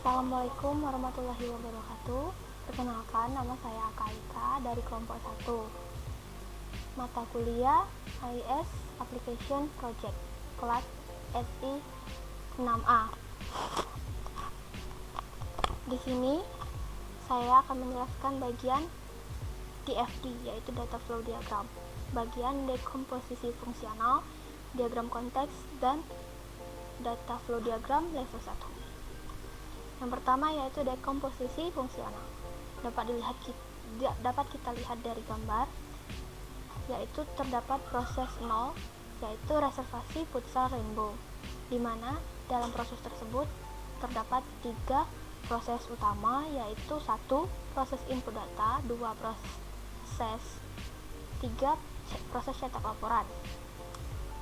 Assalamualaikum warahmatullahi wabarakatuh. Perkenalkan, nama saya Akaika dari kelompok 1. Mata kuliah AIS Application Project, kelas SI 6A. Di sini saya akan menjelaskan bagian DFD, yaitu Data Flow Diagram, bagian dekomposisi fungsional, diagram konteks, dan Data Flow Diagram level 1. Yang pertama yaitu dekomposisi fungsional. Dapat kita lihat dari gambar, yaitu terdapat proses 0, yaitu reservasi futsal rainbow, di mana dalam proses tersebut terdapat 3 proses utama, yaitu 1 proses input data, 2 proses, 3 proses cetak laporan.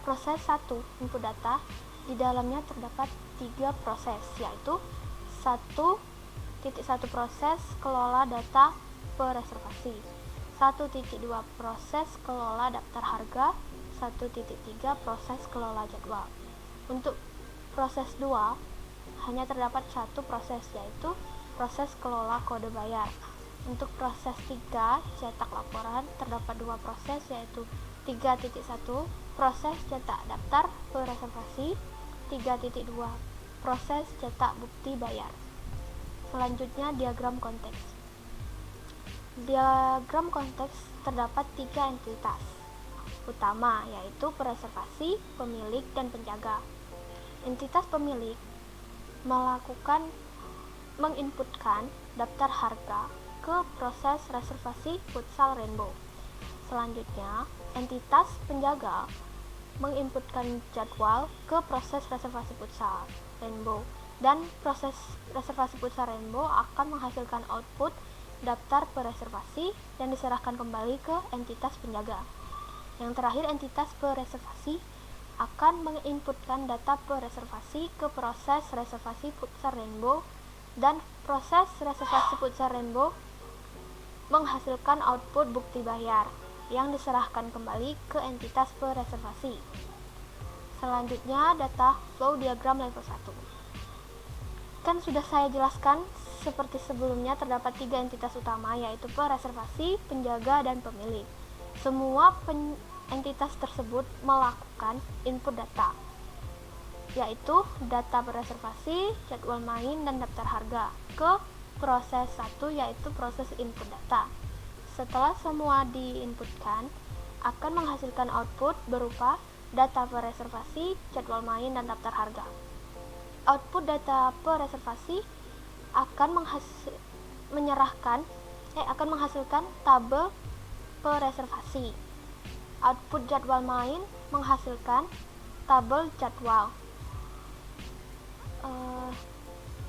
Proses 1 input data, di dalamnya terdapat 3 proses, yaitu 1.1 proses kelola data per reservasi, 1.2 proses kelola daftar harga, 1.3 proses kelola jadwal. Untuk proses 2 hanya terdapat 1 proses, yaitu proses kelola kode bayar. Untuk proses 3 cetak laporan terdapat 2 proses, yaitu 3.1 proses cetak daftar per reservasi, 3.2 proses cetak bukti bayar. Selanjutnya diagram konteks. Diagram konteks terdapat 3 entitas utama, yaitu pereservasi, pemilik, dan penjaga. Entitas pemilik menginputkan daftar harga ke proses reservasi futsal rainbow. Selanjutnya, entitas penjaga menginputkan jadwal ke proses reservasi futsal rainbow, dan proses reservasi futsal rainbow akan menghasilkan output daftar pereservasi yang diserahkan kembali ke entitas penjaga. Yang terakhir, entitas pereservasi akan menginputkan data pereservasi ke proses reservasi futsal rainbow, dan proses reservasi futsal rainbow menghasilkan output bukti bayar yang diserahkan kembali ke entitas pereservasi. Selanjutnya, data flow diagram level 1. Kan sudah saya jelaskan seperti sebelumnya, terdapat 3 entitas utama, yaitu pereservasi, penjaga, dan pemilik. Semua entitas tersebut melakukan input data, yaitu data pereservasi, jadwal main, dan daftar harga ke proses 1, yaitu proses input data. Setelah semua diinputkan, akan menghasilkan output berupa data pereservasi, jadwal main, dan daftar harga. Output data pereservasi akan menghasilkan tabel pereservasi. Output jadwal main menghasilkan tabel jadwal.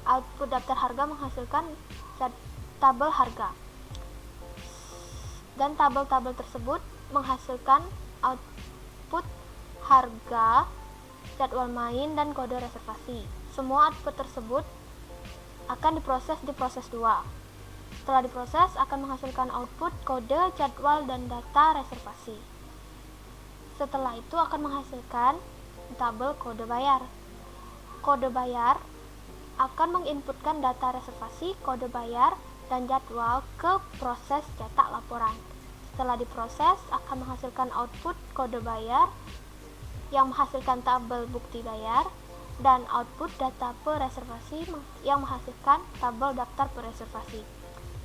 Output daftar harga menghasilkan tabel harga. Dan tabel-tabel tersebut menghasilkan output harga, jadwal main, dan kode reservasi. Semua output tersebut akan diproses di proses 2. Setelah diproses akan menghasilkan output kode, jadwal, dan data reservasi. Setelah itu akan menghasilkan tabel kode bayar. Kode bayar akan menginputkan data reservasi, kode bayar, dan jadwal ke proses cetak laporan. Setelah diproses akan menghasilkan output kode bayar yang menghasilkan tabel bukti bayar, dan output data pereservasi yang menghasilkan tabel daftar pereservasi.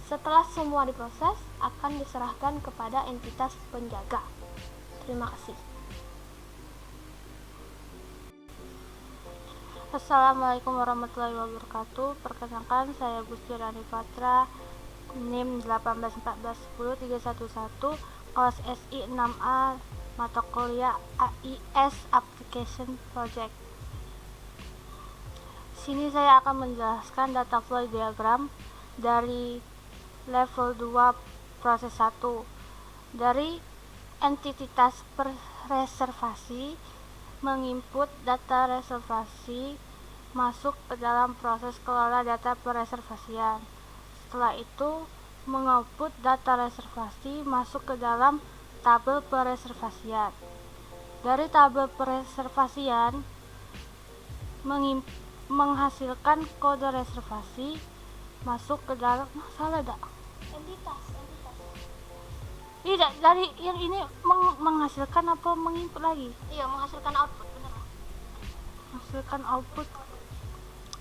Setelah semua diproses akan diserahkan kepada entitas penjaga. Terima kasih. Assalamualaikum warahmatullahi wabarakatuh. Perkenalkan, saya Gusti Rani Fatra, NIM 1814103111, kelas SI 6A, mata kuliah AIS Application Project. Sini saya akan menjelaskan data flow diagram dari level 2 proses 1. Dari entitas reservasi menginput data reservasi masuk ke dalam proses kelola data pereservasian. Setelah itu mengoutput data reservasi masuk ke dalam tabel pereservasian. Dari tabel pereservasian menghasilkan kode reservasi masuk ke dalam salah dak? Entitas. Tidak, dari yang ini menghasilkan apa menginput lagi? Iya, menghasilkan output, bener lah. Menghasilkan output.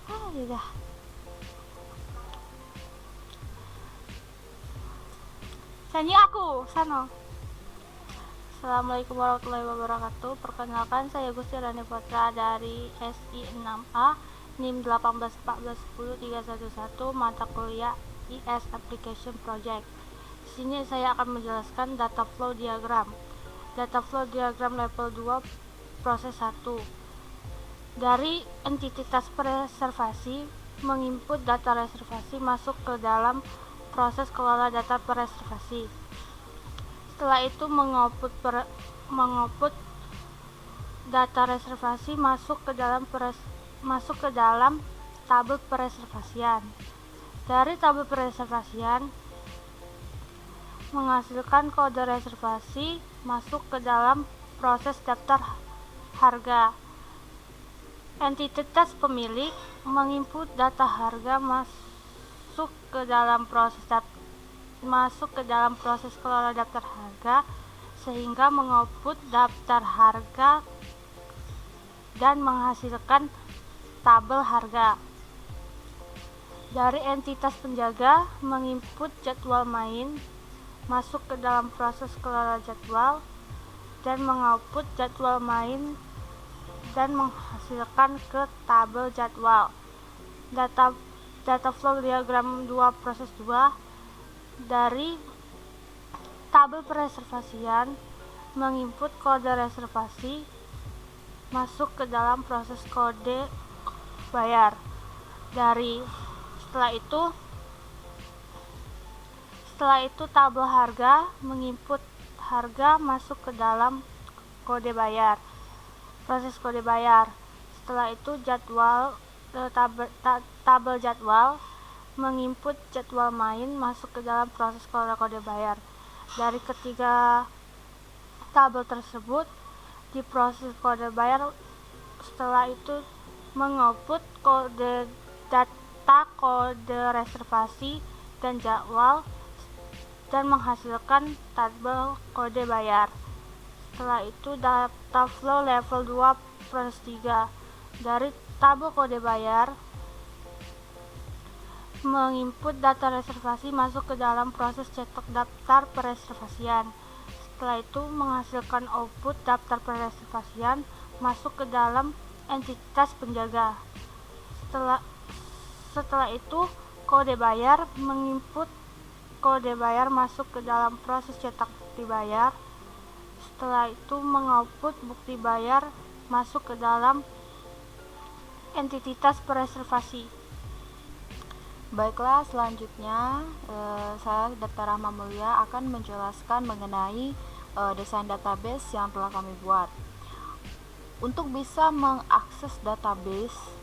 Tidak. Nyanyi aku, Sano. Assalamualaikum warahmatullahi wabarakatuh. Perkenalkan, saya Gusti Rani Putra dari SI 6A NIM 181410311 mata kuliah IS Application Project. Di sini saya akan menjelaskan data flow diagram. Data flow diagram level 2 proses 1. Dari entitas reservasi menginput data reservasi masuk ke dalam proses kelola data reservasi. Setelah itu mengoutput data reservasi masuk ke dalam tabel pereservasian. Dari tabel pereservasian menghasilkan kode reservasi masuk ke dalam proses daftar harga. Entitas pemilik menginput data harga masuk ke dalam proses kelola daftar harga sehingga mengoutput daftar harga dan menghasilkan tabel harga. Dari entitas penjaga menginput jadwal main masuk ke dalam proses kelola jadwal dan mengoutput jadwal main dan menghasilkan ke tabel jadwal. Data flow diagram 2 proses 2. Dari tabel pereservasian menginput kode reservasi masuk ke dalam proses kode bayar. Setelah itu tabel harga menginput harga masuk ke dalam kode bayar. Proses kode bayar. Setelah itu tabel jadwal menginput jadwal main masuk ke dalam proses kode bayar. Dari ketiga tabel tersebut di proses kode bayar, setelah itu mengoutput data kode reservasi dan jadwal dan menghasilkan tabel kode bayar. Setelah itu data flow level 2 proses 3. Dari tabel kode bayar menginput data reservasi masuk ke dalam proses cetak daftar pereservasian. Setelah itu menghasilkan output daftar pereservasian masuk ke dalam entitas penjaga. Setelah itu kode bayar menginput kode bayar masuk ke dalam proses cetak bukti bayar. Setelah itu mengoutput bukti bayar masuk ke dalam entitas pereservasi. Baiklah, selanjutnya saya Dr. Rahma Mulia akan menjelaskan mengenai desain database yang telah kami buat. Untuk bisa mengakses database,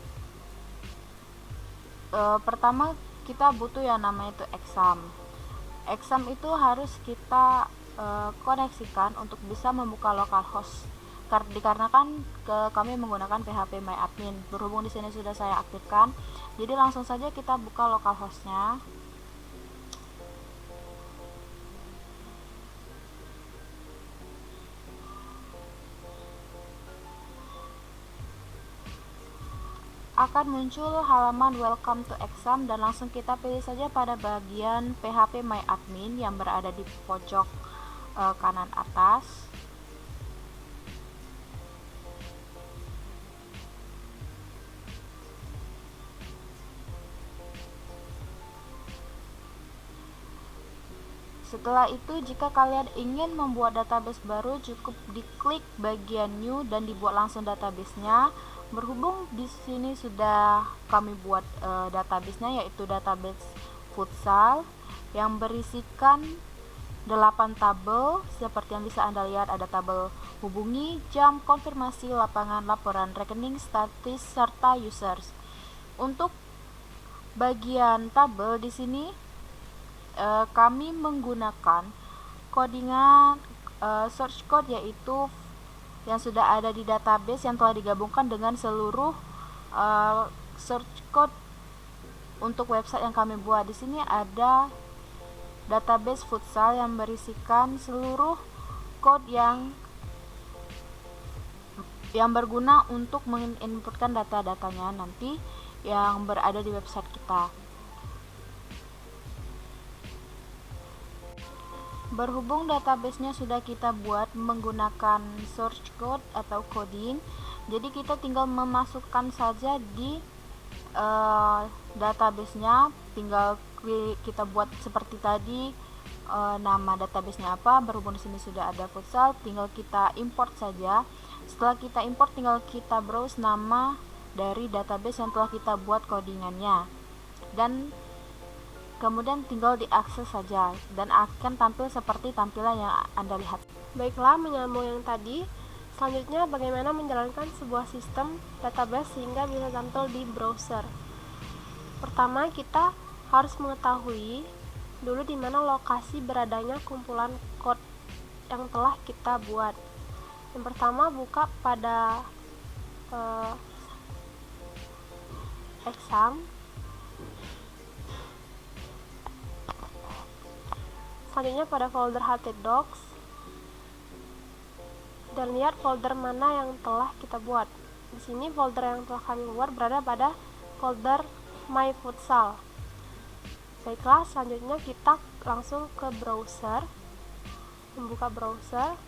pertama kita butuh yang namanya itu exam. Exam itu harus kita koneksikan untuk bisa membuka localhost. Dikarenakan kami menggunakan PHP MyAdmin. Berhubung di sini sudah saya aktifkan, jadi langsung saja kita buka localhostnya. Akan muncul halaman welcome to exam dan langsung kita pilih saja pada bagian PHP MyAdmin yang berada di pojok kanan atas. Setelah itu, jika kalian ingin membuat database baru, cukup diklik bagian new dan dibuat langsung database-nya. Berhubung di sini sudah kami buat database-nya, yaitu database futsal yang berisikan 8 tabel. Seperti yang bisa Anda lihat, ada tabel hubungi, jam, konfirmasi, lapangan, laporan, rekening, status, serta users. Untuk bagian tabel di sini kami menggunakan codingan source code, yaitu yang sudah ada di database yang telah digabungkan dengan seluruh search code untuk website yang kami buat. Di sini ada database futsal yang berisikan seluruh code yang berguna untuk menginputkan data-datanya nanti yang berada di website kita. Berhubung database-nya sudah kita buat menggunakan source code atau coding, jadi kita tinggal memasukkan saja di database-nya, tinggal kita buat seperti tadi, nama database-nya apa. Berhubung di sini sudah ada futsal, tinggal kita import saja. Setelah kita import, tinggal kita browse nama dari database yang telah kita buat codingannya, dan kemudian tinggal diakses saja dan akan tampil seperti tampilan yang Anda lihat. Baiklah, menyambung yang tadi, selanjutnya bagaimana menjalankan sebuah sistem database sehingga bisa tampil di browser. Pertama, kita harus mengetahui dulu di mana lokasi beradanya kumpulan code yang telah kita buat. Yang pertama, buka pada exam. Selanjutnya pada folder htdocs dan lihat folder mana yang telah kita buat. Di sini folder yang telah kami buat berada pada folder my futsal. Baiklah, selanjutnya kita langsung ke browser, membuka browser,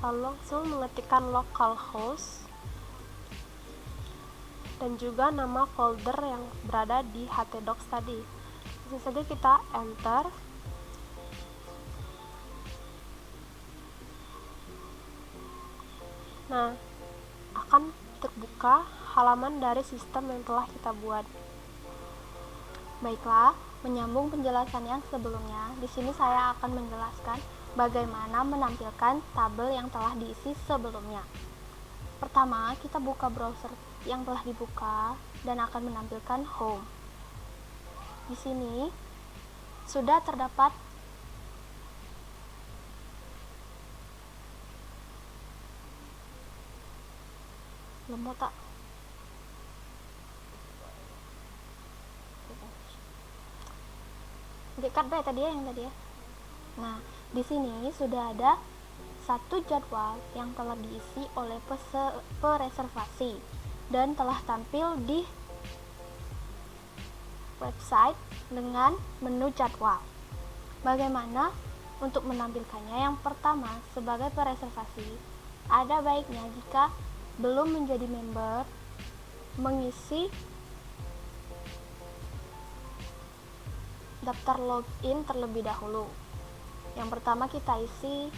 lalu langsung mengetikkan localhost dan juga nama folder yang berada di htdocs tadi. Langsung saja kita enter. Nah, akan terbuka halaman dari sistem yang telah kita buat. Baiklah, menyambung penjelasan yang sebelumnya, di sini saya akan menjelaskan bagaimana menampilkan tabel yang telah diisi sebelumnya. Pertama, kita buka browser yang telah dibuka dan akan menampilkan home. Di sini sudah terdapat lemot tak? Dekat deh tadi ya, yang tadi ya. Nah, di sini sudah ada satu jadwal yang telah diisi oleh pereservasi dan telah tampil di website dengan menu jadwal. Bagaimana untuk menampilkannya? Yang pertama, sebagai pereservasi, ada baiknya jika belum menjadi member, mengisi daftar login terlebih dahulu. Yang pertama kita isi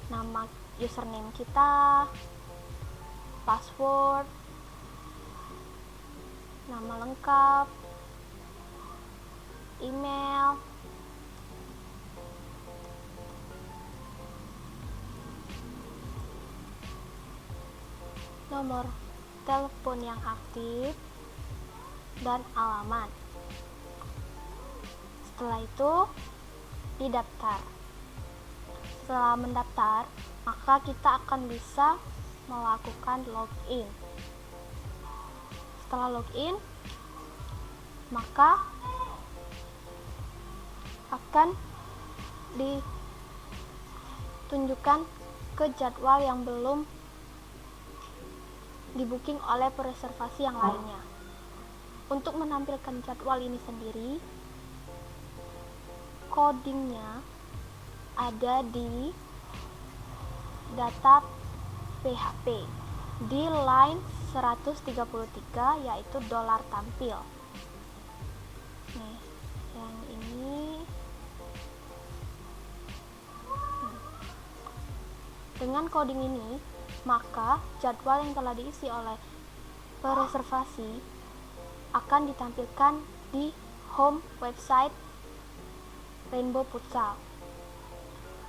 nama username kita, password, nama lengkap, email, nomor telepon yang aktif, dan alamat. Setelah itu didaftar. Setelah mendaftar, maka kita akan bisa melakukan login. Setelah login, maka akan ditunjukkan ke jadwal yang belum di-booking oleh pereservasi yang lainnya. Untuk menampilkan jadwal ini sendiri, codingnya ada di data PHP di line 133, yaitu dolar tampil. Nih, yang ini. Dengan coding ini, maka jadwal yang telah diisi oleh pereservasi akan ditampilkan di home website Rainbow Futsal.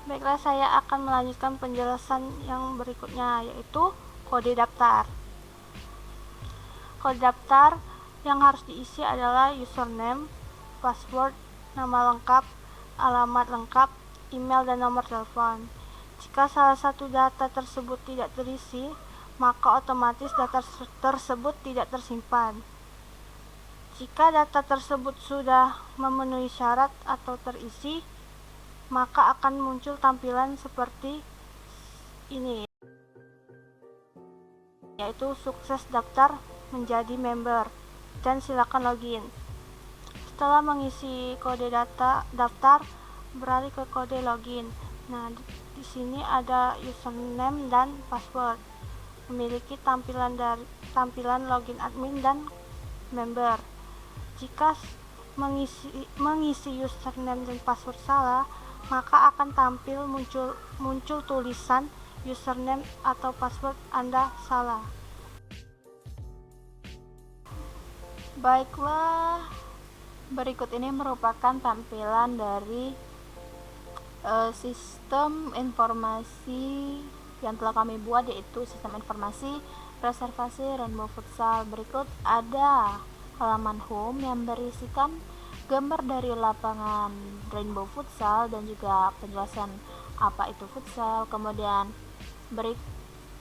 Baiklah, saya akan melanjutkan penjelasan yang berikutnya, yaitu kode daftar. Kode daftar yang harus diisi adalah username, password, nama lengkap, alamat lengkap, email, dan nomor telepon. Jika salah satu data tersebut tidak terisi, maka otomatis data tersebut tidak tersimpan. Jika data tersebut sudah memenuhi syarat atau terisi, maka akan muncul tampilan seperti ini, yaitu sukses daftar menjadi member dan silakan login. Setelah mengisi kode daftar, beralih ke kode login. Nah, di sini ada username dan password. Memiliki tampilan login admin dan member. Jika mengisi username dan password salah, maka akan muncul tulisan username atau password Anda salah. Baiklah, berikut ini merupakan tampilan dari sistem informasi yang telah kami buat, yaitu sistem informasi reservasi Rainbow Futsal. Berikut ada halaman home yang berisikan gambar dari lapangan Rainbow Futsal dan juga penjelasan apa itu futsal. Kemudian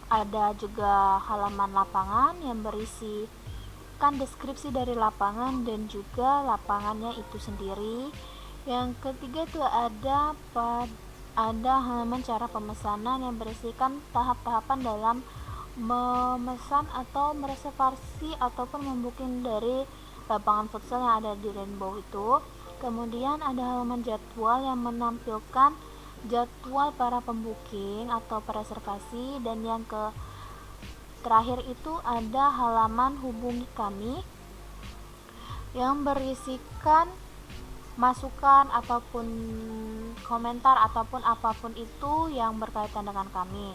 ada juga halaman lapangan yang berisikan deskripsi dari lapangan dan juga lapangannya itu sendiri. Yang ketiga itu ada halaman cara pemesanan yang berisikan tahap-tahapan dalam memesan atau mereservasi ataupun membooking dari lapangan futsal yang ada di Rainbow itu. Kemudian ada halaman jadwal yang menampilkan jadwal para pembooking atau pereservasi, dan yang terakhir itu ada halaman hubungi kami yang berisikan masukan ataupun komentar ataupun apapun itu yang berkaitan dengan kami.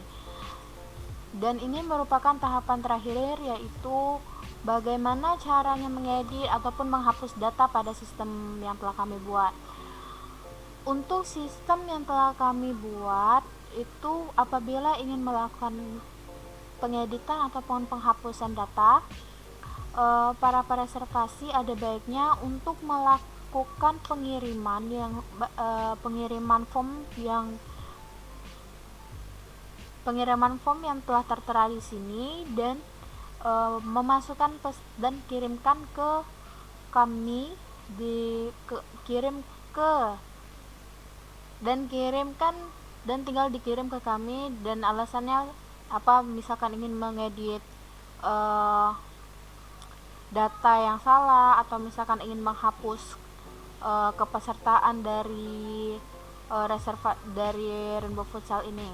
Dan ini merupakan tahapan terakhir, yaitu bagaimana caranya mengedit ataupun menghapus data pada sistem yang telah kami buat. Untuk sistem yang telah kami buat itu, apabila ingin melakukan pengeditan ataupun penghapusan data, para pereservasi ada baiknya untuk melakukan pengiriman form yang telah tertera di sini dan memasukkan dan kirimkan ke kami dan tinggal dikirim ke kami. Dan alasannya apa, misalkan ingin mengedit data yang salah atau misalkan ingin menghapus kepesertaan dari Rainbow Futsal ini.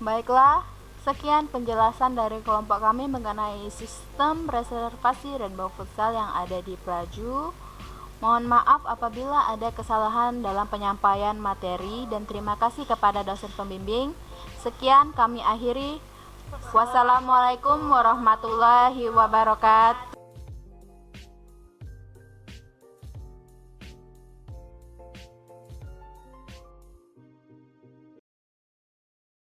Baiklah, sekian penjelasan dari kelompok kami mengenai sistem reservasi Rainbow Futsal yang ada di Pelaju. Mohon maaf apabila ada kesalahan dalam penyampaian materi, dan terima kasih kepada dosen pembimbing. Sekian kami akhiri. Wassalamualaikum warahmatullahi wabarakatuh.